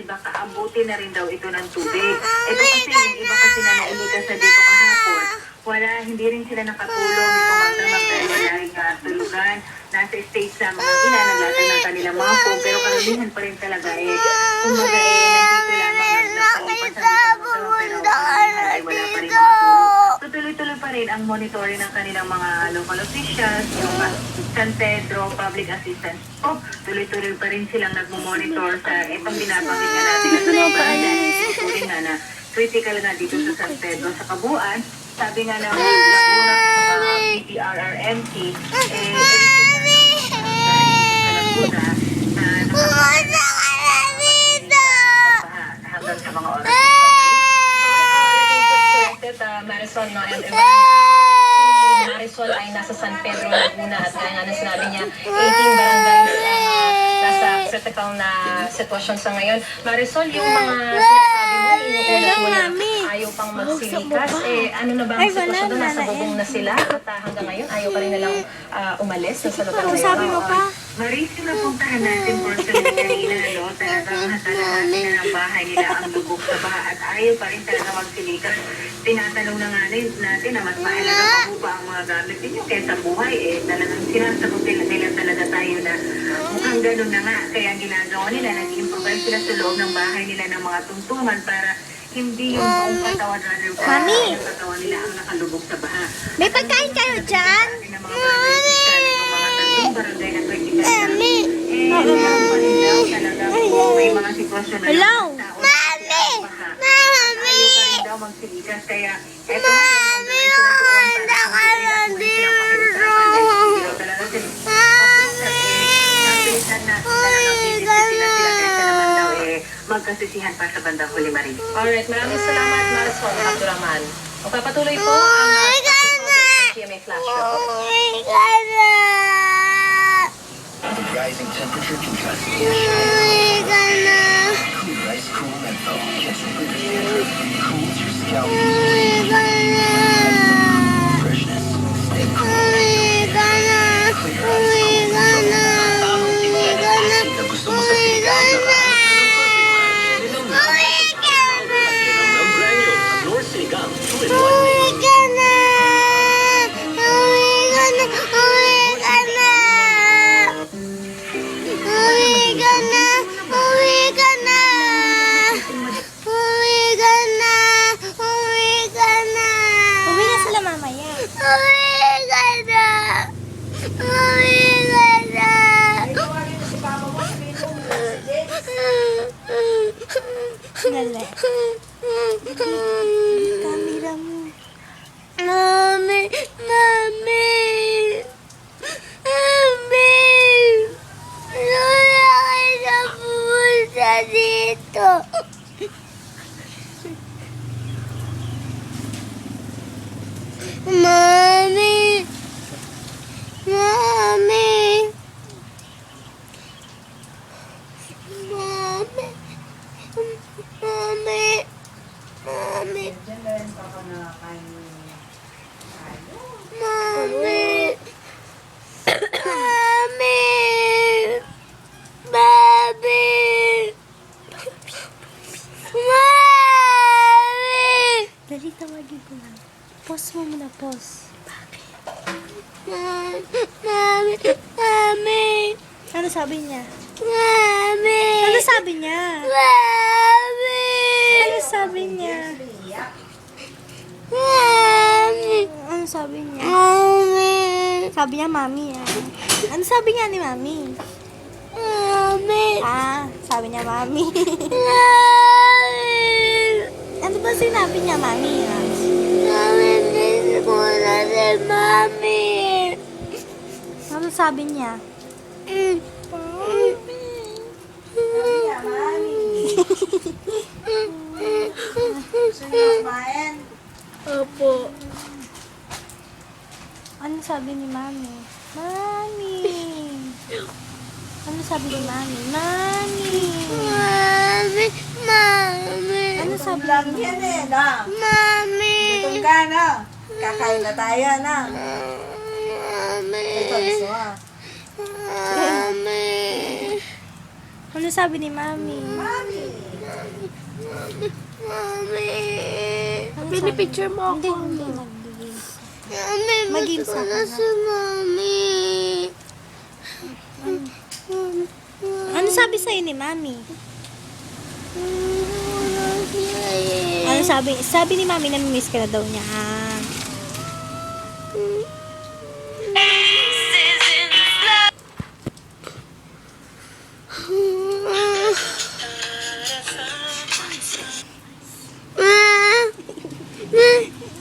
baka abutin na rin daw ito ng tubig. Ito kasi, yung iba kasi na nailikas na dito kahapon, hindi rin sila nakatulong itong magdamag dahil wala rin tulugan. Nasa stage sa mga ina, naglatag ng kanilang mga phone, pero karamihan pa rin talaga kumbaga nandito lamang nagpalipas sa pero karamihan wala pa rin mga tulong. Tuloy-tuloy pa rin ang monitoring ng kanilang mga local officials, yung San Pedro Public Assistance. Tuloy-tuloy pa rin silang nagmo-monitor sa itong binabanggit na natin na tulugan dahil nga na critical nga dito sa San Pedro sa kabuuan. Sabi nga ng Laguna PPRRMT, hanggang sa mga oras. Marisol, no? And si Marisol ay nasa San Pedro, Laguna at kaya nga na sinabi niya, 18 barangays nasa critical na sitwasyon sa ngayon. Marisol, yung mga sinasabi mo, inuulat mo na ayaw pang magsilikas, ano na ba ang sitwasyon doon? Nasa bubong na sila at hanggang ngayon ayaw pa rin nalang umalis sa lugar na yun. Sabi mo pa? Maris, yung napuntahan natin personally kanina, no? Talagang hatalahan na ng bahay nila ang lubog sa baha at ayaw pa rin talaga magsilikas. Tinatanong na nga natin na mas mahalaga pa po ba ang mga gamit ninyo kaysa buhay. Talagang sinasagot nila talaga tayo na mukhang ganun na nga. Kaya ginagawa nila, nag-improvise sila sa loob ng bahay nila ng mga tungtungan para hindi yung buong katawan yung katawan nila ang nakalubog sa baha. May pagkain kayo dyan? Barangay na Mami! May mga sitwasyon na hello! Mami! Mami! Ayaw pa rin daw magsilikas. Kaya eto nga yung wala ka na dito! Magkasisihan pa sa bandang huli, Marie. Alright, maraming salamat, Marisol Abdurrahman. Magpapatuloy po ang GMA Flash Report. Rising temperature can cause ear Cool Ice Cool Menthol gets rid of dandruff and cools your scalp. Freshness, stay cool. Clear Ice Cool Menthol. Tamang timpla ng acid na gusto mo sa siligang na kahit anong perfect match. Inom ng granules, Nor Siligang 2-in-1. Dali. Camera mo. Mami! Mami! Mami! Wala kayo na pumunta dito. Mami! Mami! Mami! Mami! Mami! Mami! Mami! Baby! Mami! Dali, tawagin ko lang. Pause mo muna, pause. Mami! Mami! Ano sabi niya? Mami! Ano sabi niya? Mami! Ano sabi niya? Mami! Ano sabi niya? Mami! Sabi niya, mami. Ano sabi niya ni mami? Mami! Sabi niya, mami. Mami! Ano ba sinabi niya, mami? Mami, miss ko na si mami. Ano sabi niya? Mami! Opo. Ano sabi ni mami? Mami! Ano sabi ni mami? Mami! Mami! Mami! Ano sabi ni mami? Yan na. Mami! Gutom ka na. Kakain na tayo na. Mami! Ito gusto mo. Mami! Ano sabi ni mami? Mami. Mami. Pinipicture mo ako. Hindi, Mami, Maging gusto ko sa na si Mami. Ano sabi sa'yo ni Mami? Wala siya eh. Ano sabi ni Mami na miss ka na daw niya. Hmm.